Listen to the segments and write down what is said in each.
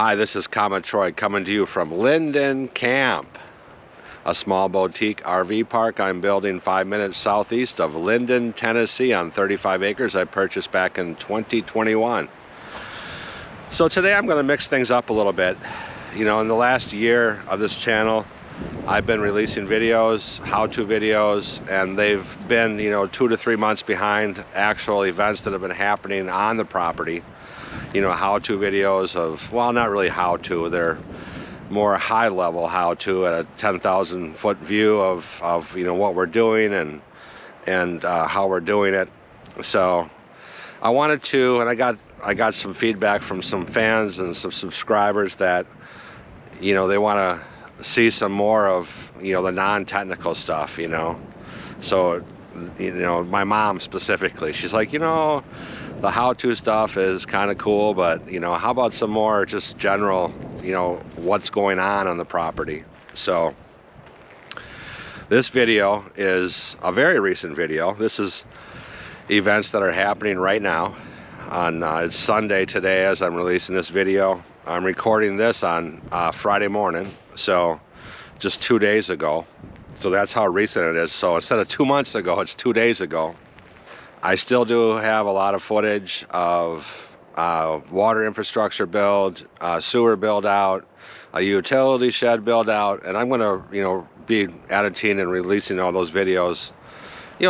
Hi, this is Comet Troy coming to you from Linden Camp, a small boutique RV park I'm building 5 minutes southeast of Linden, Tennessee on 35 acres I purchased back in 2021. So today I'm going to mix things up a little bit. You know, in the last year of this channel, I've been releasing videos, how-to videos, and they've been, 2 to 3 months behind actual events that have been happening on the property. How-to videos of, well, not really how-to, they're more high-level how-to at a 10,000 foot view of what we're doing and how we're doing it. So I wanted to, and I got some feedback from some fans and some subscribers that they want to see some more of the non-technical stuff. So my mom specifically, she's like, the how-to stuff is kind of cool, but how about some more just general what's going on the property. So this video is a very recent video. This is events that are happening right now on it's Sunday today as I'm releasing this video. I'm recording this on Friday morning, so just 2 days ago. So that's how recent it is. So instead of 2 months ago, it's 2 days ago. I still do have a lot of footage of water infrastructure build, sewer build out, a utility shed build out, and I'm going to be editing and releasing all those videos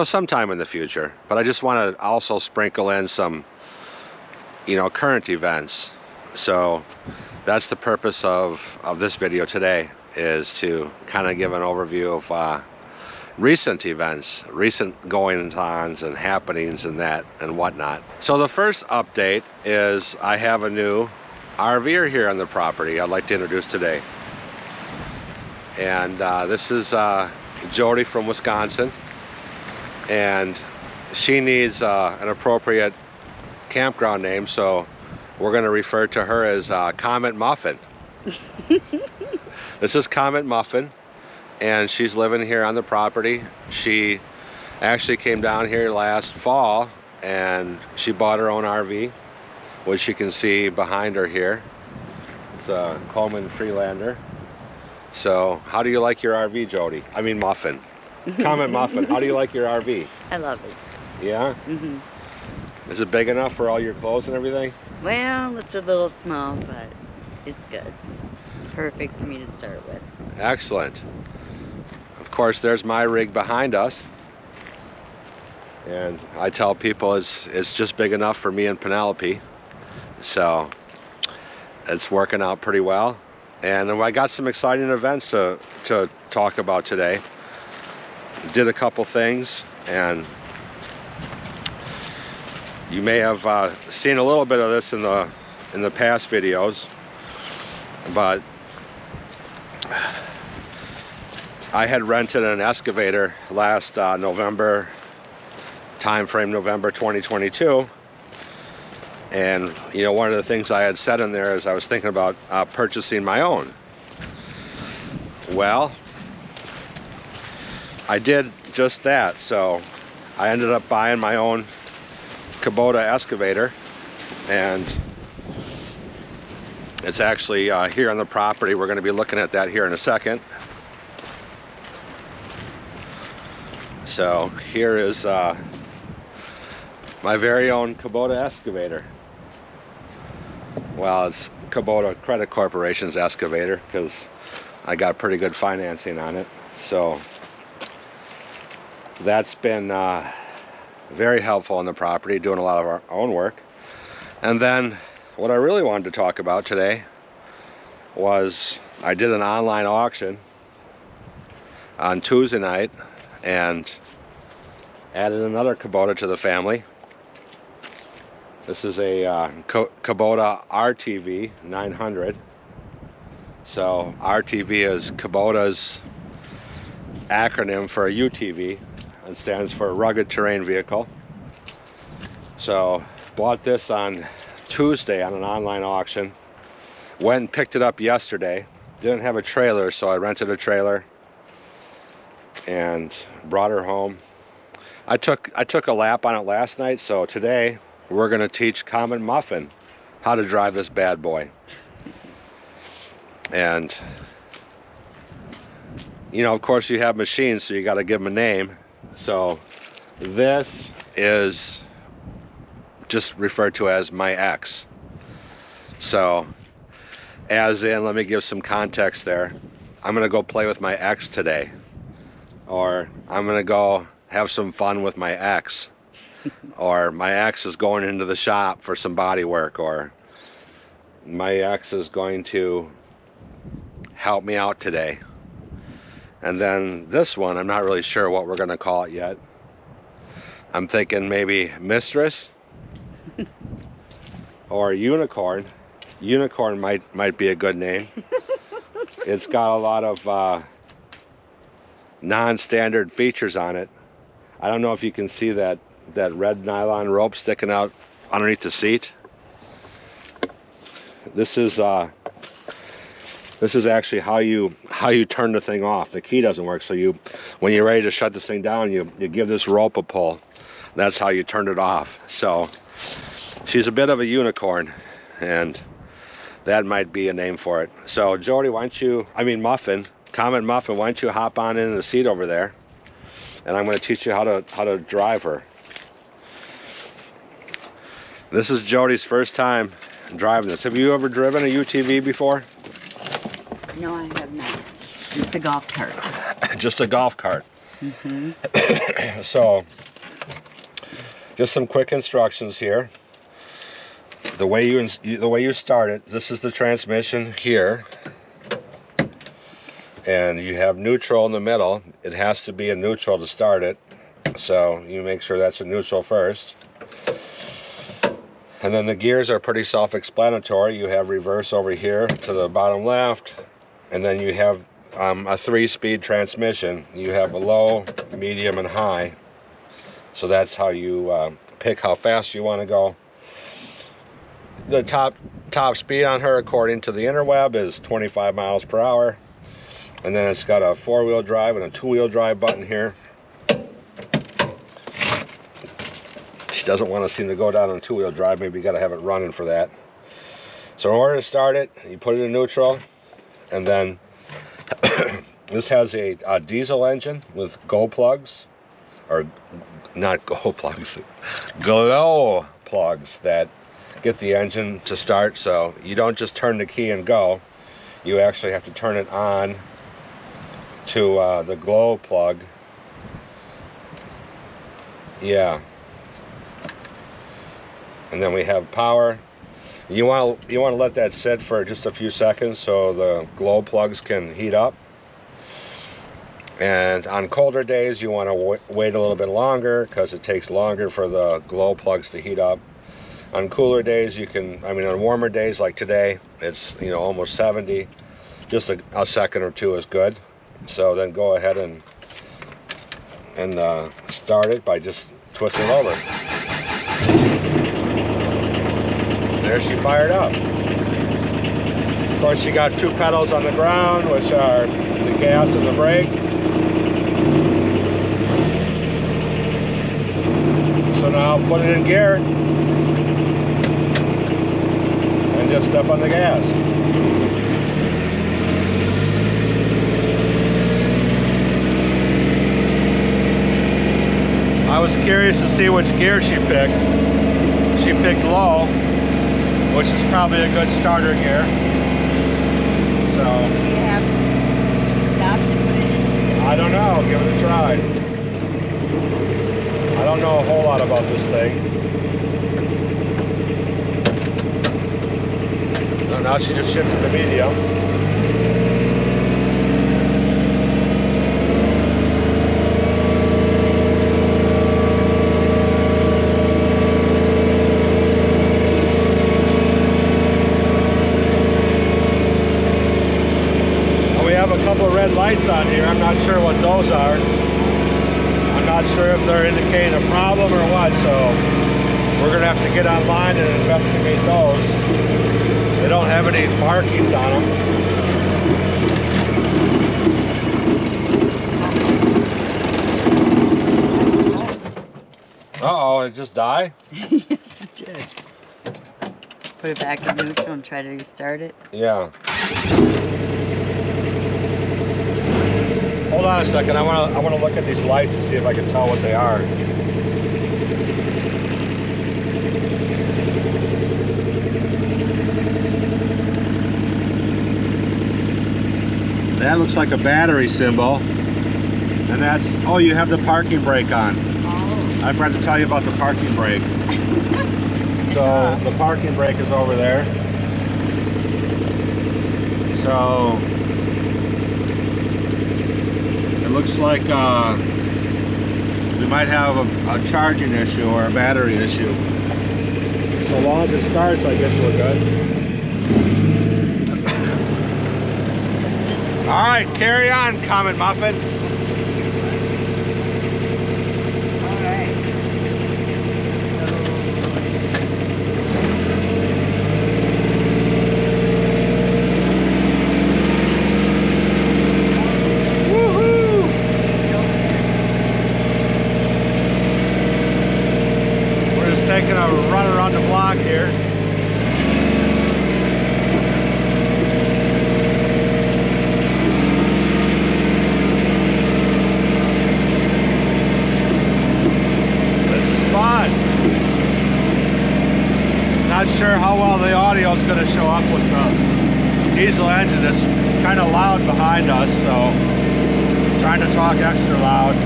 sometime in the future. But I just want to also sprinkle in some current events. So that's the purpose of this video today, is to kind of give an overview of recent events, recent goings-ons and happenings and that and whatnot. So the first update is I have a new RVer here on the property I'd like to introduce today. And this is Jordy from Wisconsin, and she needs an appropriate campground name, so we're going to refer to her as Comet Muffin. This is Comet Muffin, and she's living here on the property. She actually came down here last fall and she bought her own RV, which you can see behind her here. It's a Coleman Freelander. So how do you like your RV, Jody? I mean Muffin. Comet Muffin, how do you like your RV? I love it. Yeah? Mm-hmm. Is it big enough for all your clothes and everything? Well, it's a little small, but it's good. It's perfect for me to start with. Excellent. Of course, there's my rig behind us. And I tell people it's just big enough for me and Penelope. So it's working out pretty well. And I got some exciting events to talk about today. Did a couple things, and you may have seen a little bit of this in the past videos, but I had rented an excavator last November timeframe, November 2022, and one of the things I had said in there is I was thinking about purchasing my own. Well, I did just that. So I ended up buying my own Kubota excavator, and it's actually here on the property. We're going to be looking at that here in a second. So here is my very own Kubota excavator. Well, it's Kubota Credit Corporation's excavator because I got pretty good financing on it. So that's been very helpful on the property, doing a lot of our own work. And then what I really wanted to talk about today was I did an online auction on Tuesday night and added another Kubota to the family. This is a Kubota RTV 900. So RTV is Kubota's acronym for a UTV. It stands for Rugged Terrain Vehicle. So bought this on Tuesday on an online auction. Went and picked it up yesterday. Didn't have a trailer, so I rented a trailer and brought her home. I took a lap on it last night, so today we're going to teach Comet Muffin how to drive this bad boy. And you know, of course you have machines, so you got to give them a name. So this is just referred to as my ex. So as in, let me give some context there. I'm gonna go play with my ex today, or I'm gonna go have some fun with my ex, or my ex is going into the shop for some body work, or my ex is going to help me out today. And then this one, I'm not really sure what we're gonna call it yet. I'm thinking maybe Mistress or Unicorn. Unicorn might be a good name. It's got a lot of non-standard features on it. I don't know if you can see that red nylon rope sticking out underneath the seat. This is actually how you turn the thing off. The key doesn't work, so when you're ready to shut this thing down, you give this rope a pull. That's how you turn it off. So she's a bit of a unicorn, and that might be a name for it. So Jordy, Muffin, Comet Muffin, why don't you hop on in the seat over there, and I'm going to teach you how to drive her. This is Jody's first time driving this. Have you ever driven a UTV before? No, I have not. It's a golf cart. Just a golf cart. Mm-hmm. So, just some quick instructions here. The way you start it, this is the transmission here, and you have neutral in the middle. It has to be a neutral to start it, so you make sure that's a neutral first. And then the gears are pretty self-explanatory. You have reverse over here to the bottom left, and then you have a 3-speed transmission. You have a low, medium, and high. So that's how you pick how fast you want to go. The top speed on her, according to the interweb, is 25 miles per hour. And then it's got a 4-wheel drive and a 2-wheel drive button here. She doesn't want to seem to go down on 2-wheel drive. Maybe you got to have it running for that. So in order to start it, you put it in neutral, and then this has a diesel engine with glow plugs, or not glow plugs, glow plugs that get the engine to start. So you don't just turn the key and go. You actually have to turn it on to the glow plug. Yeah. And then we have power. You want to let that sit for just a few seconds so the glow plugs can heat up. And on colder days, you want to wait a little bit longer because it takes longer for the glow plugs to heat up. On cooler days, you can, on warmer days like today, it's almost 70. Just a second or two is good. So then go ahead and start it by just twisting it over. There she fired up. Of course, you got 2 pedals on the ground, which are the gas and the brake. So now put it in gear and just step on the gas. I was curious to see which gear she picked. She picked low, which is probably a good starter gear. So Do you have to stop to put it in? I don't know, give it a try. I don't know a whole lot about this thing. No, now she just shifted to medium. Lights on here. I'm not sure what those are. I'm not sure if they're indicating a problem or what, so we're gonna have to get online and investigate those. They don't have any markings on them. Uh-oh, it just died? Yes, it did. Put it back in neutral and try to restart it. Yeah. Hold on a second. I want to look at these lights and see if I can tell what they are. That looks like a battery symbol. And that's, oh, you have the parking brake on. Oh. I forgot to tell you about the parking brake. So the parking brake is over there. So it looks like we might have a charging issue or a battery issue. So long as it starts, I guess we're good. All right, carry on, Comet Muffin. All right. Woohoo! We're just taking a run around the block here. Not sure how well the audio is going to show up with the diesel engine. It's kind of loud behind us, so I'm trying to talk extra loud.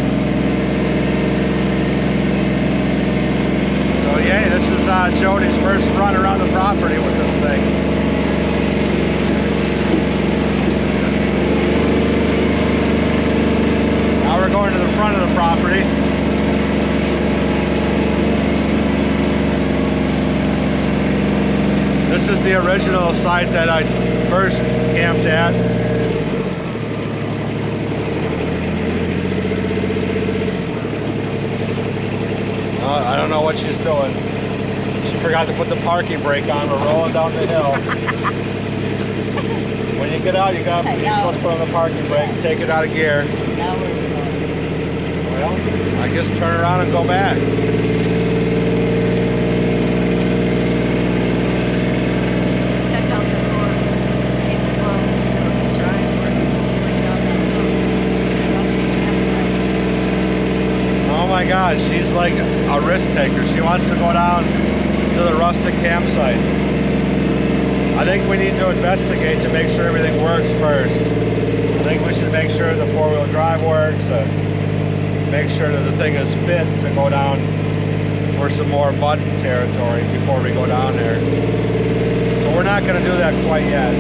So yay, this is Jody's first run around the property with this thing. Now we're going to the front of the property. This is the original site that I first camped at. I don't know what she's doing. She forgot to put the parking brake on. We're rolling down the hill. When you get out, you're supposed to put on the parking brake, take it out of gear. Now we're going. Well, I guess turn around and go back. Oh my God, she's like a risk taker. She wants to go down to the rustic campsite. I think we need to investigate to make sure everything works first. I think we should make sure the four-wheel drive works, make sure that the thing is fit to go down for some more mud territory before we go down there. So we're not going to do that quite yet.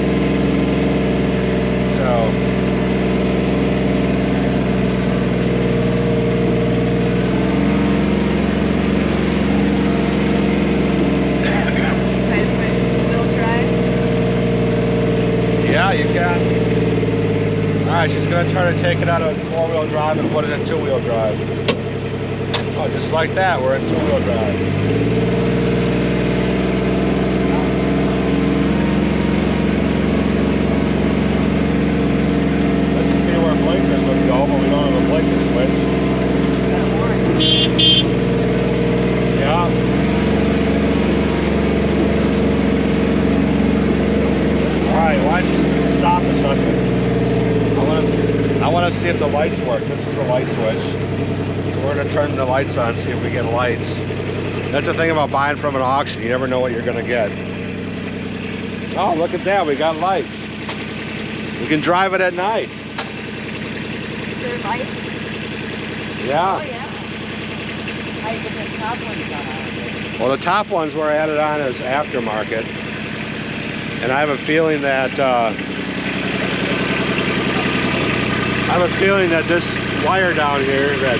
So. Yeah, you can. Alright, she's going to try to take it out of four-wheel drive and put it in two-wheel drive. Oh, just like that, we're in two-wheel drive. This would be where blinkers would go, but we don't have a blinker switch. Yeah. Alright, why don't you stop a second? I want to see if the lights work. This is the light switch. We're going to turn the lights on, see if we get lights. That's the thing about buying from an auction. You never know what you're going to get. Oh, look at that. We got lights. We can drive it at night. Is there lights? Yeah. Oh, yeah. I get the top ones on. Well, the top ones were added on as aftermarket. And I have a feeling that this wire down here that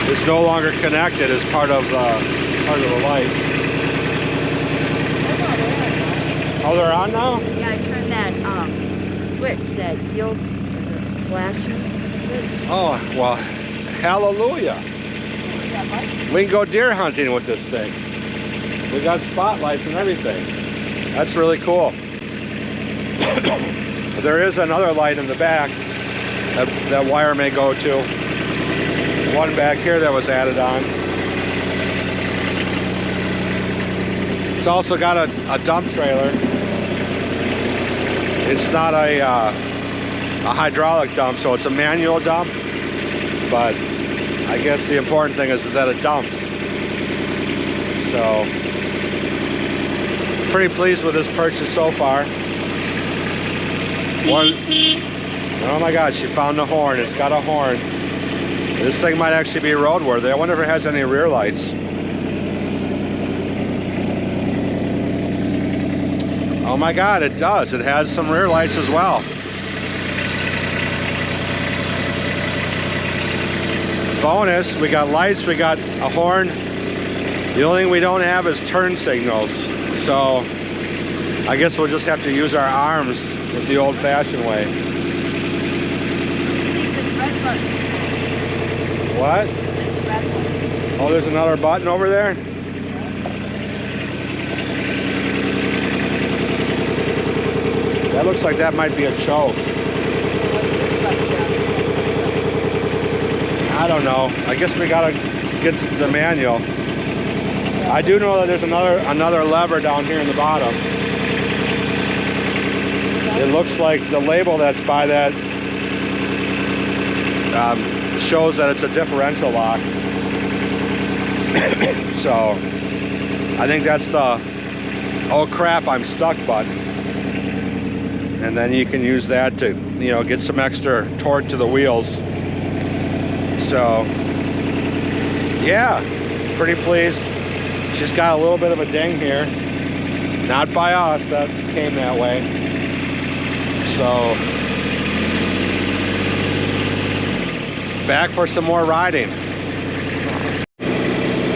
is no longer connected is part of the light. Oh, they're on now? Yeah, I turned that switch, that yield flasher switch. Oh, well, hallelujah. We can go deer hunting with this thing. We got spotlights and everything. That's really cool. There is another light in the back that wire may go to. One back here that was added on. It's also got a dump trailer. It's not a hydraulic dump, so it's a manual dump, but I guess the important thing is that it dumps. So, pretty pleased with this purchase so far. Oh my God, she found the horn. It's got a horn. This thing might actually be roadworthy. I wonder if it has any rear lights. Oh my God, it does. It has some rear lights as well. Bonus, we got lights, we got a horn. The only thing we don't have is turn signals. So I guess we'll just have to use our arms with the old-fashioned way. What? Oh, there's another button over there? That looks like that might be a choke. I don't know. I guess we gotta get the manual. I do know that there's another lever down here in the bottom. It looks like the label that's by that shows that it's a differential lock. So I think that's the oh crap, I'm stuck button. And then you can use that to, you know, get some extra torque to the wheels. So yeah, pretty pleased. She's got a little bit of a ding here. Not by us, that came that way. So back for some more riding.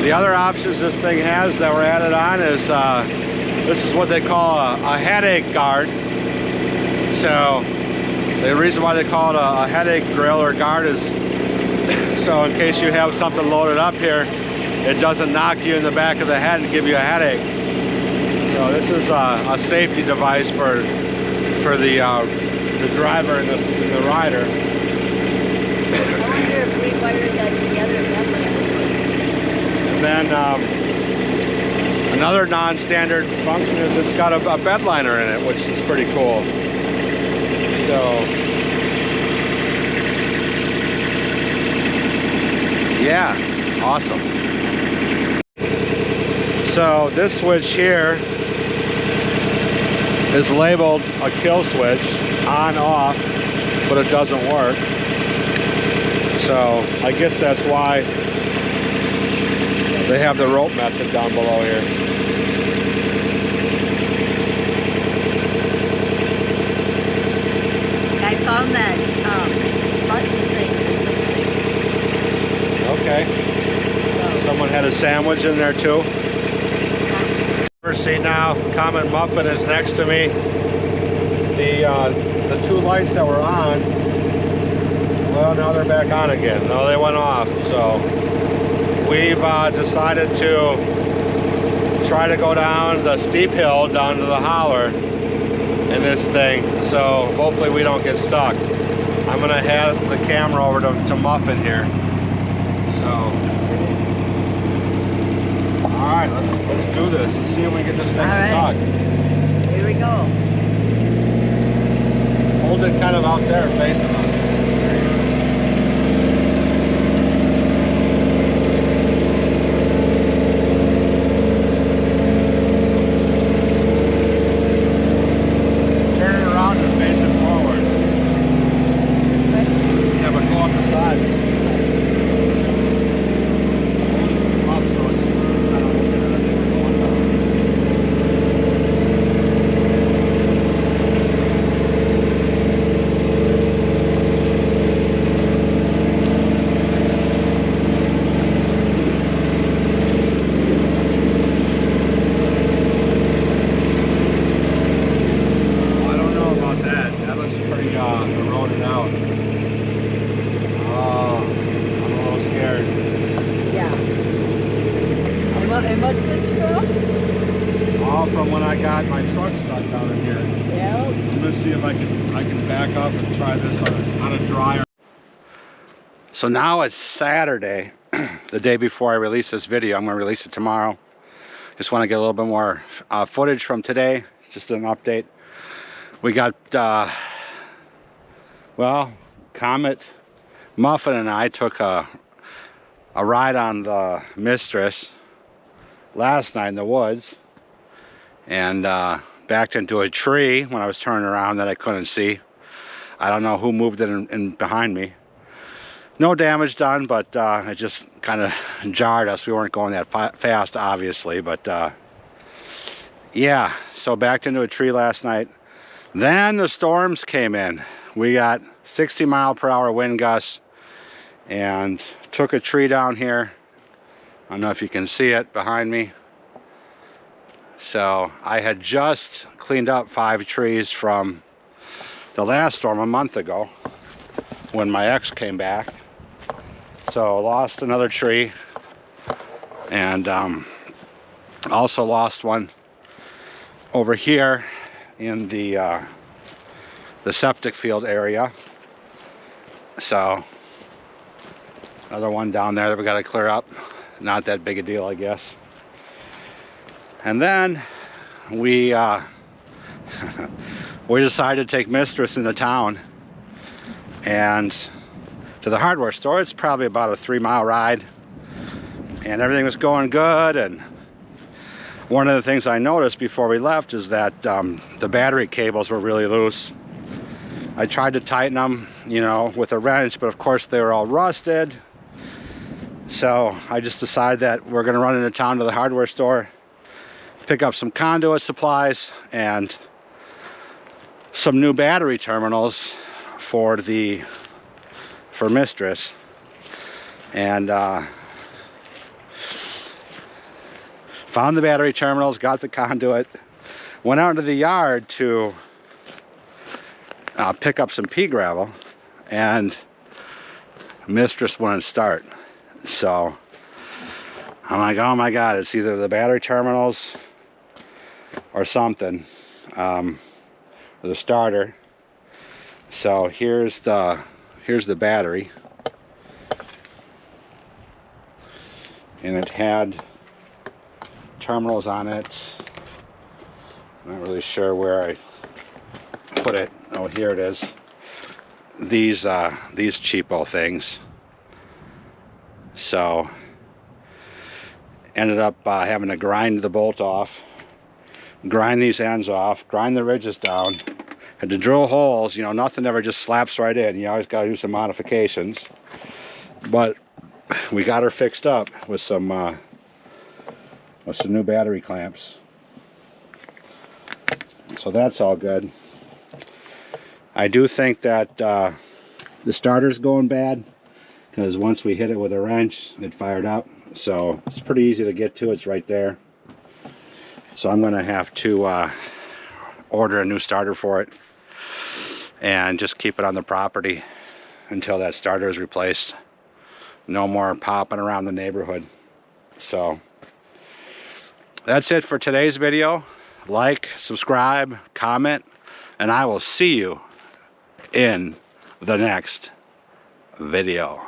The other options this thing has that were added on is this is what they call a headache guard. So the reason why they call it a headache grill or guard is so in case you have something loaded up here, it doesn't knock you in the back of the head and give you a headache. So this is a safety device for the driver and the rider. I wonder if we wired that together. And then another non-standard function is it's got a bed liner in it, which is pretty cool. So yeah, awesome. So this switch here is labeled a kill switch, on off, but it doesn't work. So I guess that's why they have the rope method down below here. I found that button thing. Okay. So, Someone had a sandwich in there too. See now, Comet Muffin is next to me. The two lights that were on, well, now they're back on again. No, they went off. So we've decided to try to go down the steep hill down to the holler in this thing. So hopefully we don't get stuck. I'm gonna have the camera over to Muffin here. So. All right, let's do this. Let's see if we can get this thing stuck. Here we go. Hold it kind of out there facing us. Turn it around and face it forward. Yeah, but go up the side. From when I got my truck stuck down in here. Yeah. I'm gonna see if I can back up and try this on a dryer. So now it's Saturday, the day before I release this video. I'm gonna release it tomorrow. Just want to get a little bit more footage from today, just an update. We got, well, Comet Muffin and I took a ride on the Mistress last night in the woods, and backed into a tree when I was turning around that I couldn't see. I don't know who moved it in behind me. No damage done, but it just kind of jarred us. We weren't going that fast, obviously, but yeah, so backed into a tree last night. Then the storms came in. We got 60-mile-per-hour wind gusts and took a tree down here. I don't know if you can see it behind me. So I had just cleaned up 5 trees from the last storm a month ago when my ex came back. So lost another tree, and also lost one over here in the septic field area. So another one down there that we got to clear up. Not that big a deal, I guess. And then we we decided to take Mistress into town and to the hardware store. It's probably about a 3-mile ride, and everything was going good. And one of the things I noticed before we left is that the battery cables were really loose. I tried to tighten them, you know, with a wrench, but of course they were all rusted. So I just decided that we're going to run into town to the hardware store, pick up some conduit supplies and some new battery terminals for Mistress. And found the battery terminals, got the conduit, went out into the yard to pick up some pea gravel, and Mistress wouldn't start. So I'm like, oh my God, it's either the battery terminals or something, the starter. So here's the battery, and it had terminals on it. I'm not really sure where I put it. Oh, here it is. These cheapo things. So ended up having to grind the bolt off, grind these ends off, grind the ridges down. Had to drill holes. You know, nothing ever just slaps right in. You always got to do some modifications. But we got her fixed up with some new battery clamps. So that's all good. I do think that the starter's going bad, because once we hit it with a wrench, it fired up. So it's pretty easy to get to. It's right there. So I'm going to have to order a new starter for it and just keep it on the property until that starter is replaced. No more popping around the neighborhood. So that's it for today's video. Like, subscribe, comment, and I will see you in the next video.